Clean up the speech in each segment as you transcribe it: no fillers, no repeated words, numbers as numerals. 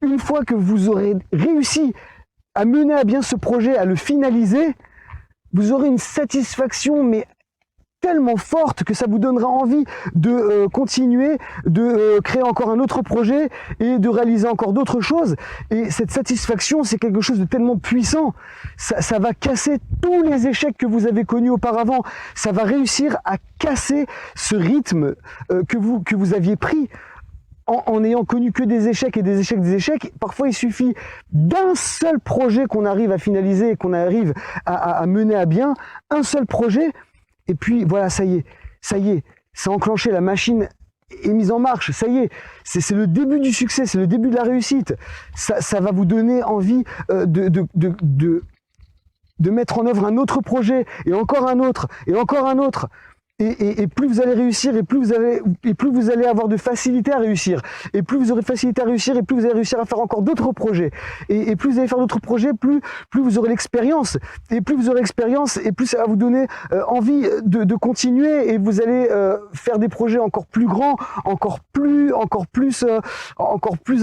une fois que vous aurez réussi à mener à bien ce projet, à le finaliser, vous aurez une satisfaction mais tellement forte que ça vous donnera envie de continuer, de créer encore un autre projet et de réaliser encore d'autres choses. Et cette satisfaction, c'est quelque chose de tellement puissant. Ça va casser tous les échecs que vous avez connus auparavant. Ça va réussir à casser ce rythme que vous aviez pris. En n'ayant connu que des échecs et des échecs, des échecs, parfois il suffit d'un seul projet qu'on arrive à finaliser et qu'on arrive à mener à bien, un seul projet, et puis voilà, ça y est, c'est enclenché, la machine est mise en marche, ça y est, c'est le début du succès, c'est le début de la réussite. Ça va vous donner envie de mettre en œuvre un autre projet, et encore un autre, et encore un autre. Et plus vous allez réussir, et plus vous allez avoir de facilité à réussir, et plus vous aurez de facilité à réussir, et plus vous allez réussir à faire encore d'autres projets, et plus vous allez faire d'autres projets, plus vous aurez l'expérience, et plus vous aurez l'expérience, et plus ça va vous donner envie de continuer, et vous allez faire des projets encore plus grands, encore plus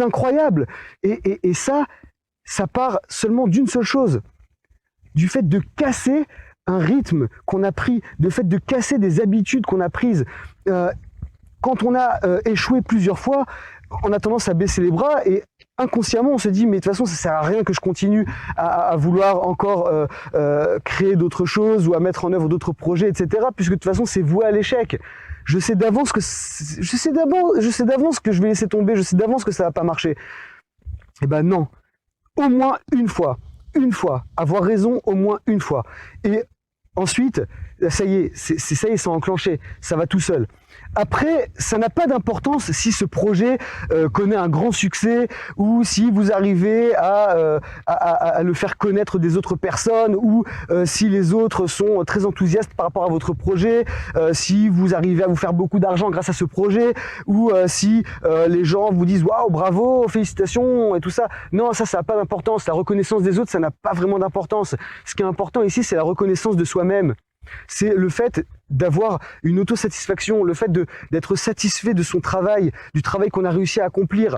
incroyables. Et ça part seulement d'une seule chose, du fait de casser un rythme qu'on a pris, le fait de casser des habitudes qu'on a prises. Quand on a échoué plusieurs fois, on a tendance à baisser les bras et inconsciemment on se dit mais de toute façon ça sert à rien que je continue à vouloir encore créer d'autres choses ou à mettre en œuvre d'autres projets, etc. puisque de toute façon c'est voué à l'échec. Je sais d'avance que je vais laisser tomber, je sais d'avance que ça va pas marcher. Eh ben non, au moins une fois, avoir raison au moins une fois. Et ensuite, ça y est, c'est enclenché, ça va tout seul. Après, ça n'a pas d'importance si ce projet connaît un grand succès ou si vous arrivez à le faire connaître des autres personnes ou si les autres sont très enthousiastes par rapport à votre projet, si vous arrivez à vous faire beaucoup d'argent grâce à ce projet ou si les gens vous disent « Waouh, bravo, félicitations » et tout ça. Non, ça n'a pas d'importance. La reconnaissance des autres, ça n'a pas vraiment d'importance. Ce qui est important ici, c'est la reconnaissance de soi-même. C'est le fait d'avoir une autosatisfaction, le fait d'être satisfait de son travail, du travail qu'on a réussi à accomplir,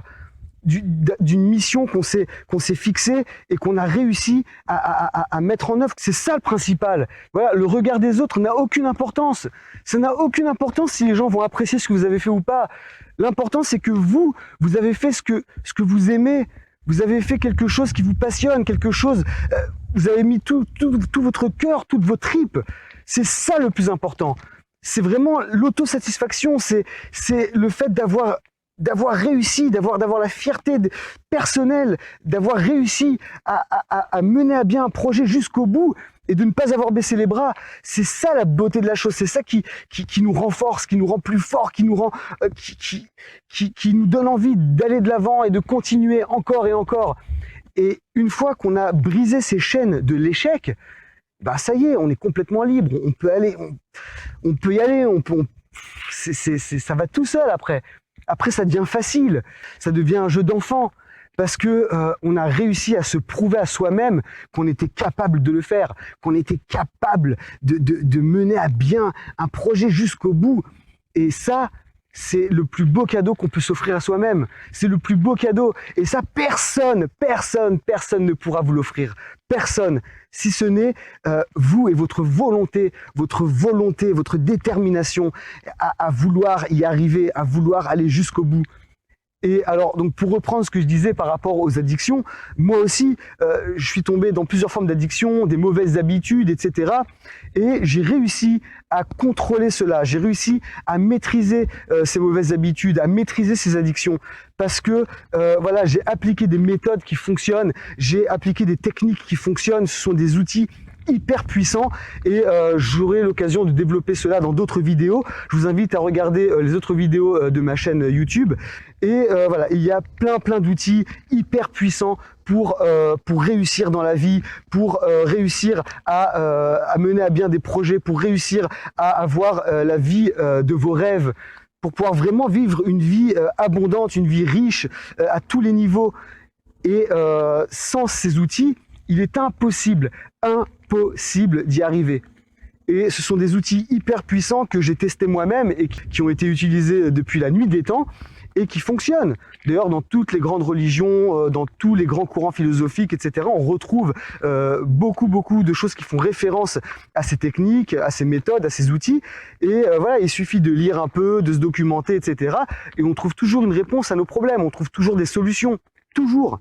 d'une mission qu'on s'est fixée et qu'on a réussi à mettre en œuvre. C'est ça le principal. Voilà, le regard des autres n'a aucune importance. Ça n'a aucune importance si les gens vont apprécier ce que vous avez fait ou pas. L'important, c'est que vous avez fait ce que vous aimez. Vous avez fait quelque chose qui vous passionne, quelque chose... vous avez mis tout votre cœur, toutes vos tripes. C'est ça le plus important. C'est vraiment l'autosatisfaction, c'est le fait d'avoir réussi, d'avoir la fierté personnelle, d'avoir réussi à mener à bien un projet jusqu'au bout et de ne pas avoir baissé les bras. C'est ça la beauté de la chose, c'est ça qui nous renforce, qui nous rend plus forts, qui nous donne envie d'aller de l'avant et de continuer encore et encore. Et une fois qu'on a brisé ces chaînes de l'échec, bah ça y est, on est complètement libre, on peut y aller, ça va tout seul après. Après, ça devient facile, ça devient un jeu d'enfant, parce que on a réussi à se prouver à soi-même qu'on était capable de le faire, qu'on était capable de mener à bien un projet jusqu'au bout. Et ça, c'est le plus beau cadeau qu'on peut s'offrir à soi-même. C'est le plus beau cadeau. Et ça, personne ne pourra vous l'offrir. Personne. Si ce n'est vous et votre volonté, votre détermination à vouloir y arriver, à vouloir aller jusqu'au bout. Et alors, donc pour reprendre ce que je disais par rapport aux addictions, moi aussi, je suis tombé dans plusieurs formes d'addiction, des mauvaises habitudes, etc. Et j'ai réussi à contrôler cela, j'ai réussi à maîtriser ces mauvaises habitudes, à maîtriser ces addictions. Parce que voilà, j'ai appliqué des méthodes qui fonctionnent, j'ai appliqué des techniques qui fonctionnent, ce sont des outils hyper puissant et j'aurai l'occasion de développer cela dans d'autres vidéos. Je vous invite à regarder les autres vidéos de ma chaîne YouTube et voilà, il y a plein d'outils hyper puissants pour réussir dans la vie, pour réussir à mener à bien des projets, pour réussir à avoir la vie de vos rêves, pour pouvoir vraiment vivre une vie abondante, une vie riche à tous les niveaux. Et sans ces outils, il est impossible d'y arriver. Et ce sont des outils hyper puissants que j'ai testés moi-même et qui ont été utilisés depuis la nuit des temps. et qui fonctionne. D'ailleurs, dans toutes les grandes religions, dans tous les grands courants philosophiques, etc., on retrouve beaucoup de choses qui font référence à ces techniques, à ces méthodes, à ces outils. Et voilà, il suffit de lire un peu, de se documenter, etc. Et on trouve toujours une réponse à nos problèmes, on trouve toujours des solutions. Toujours.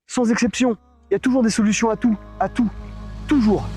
Sans exception. Il y a toujours des solutions à tout. Toujours.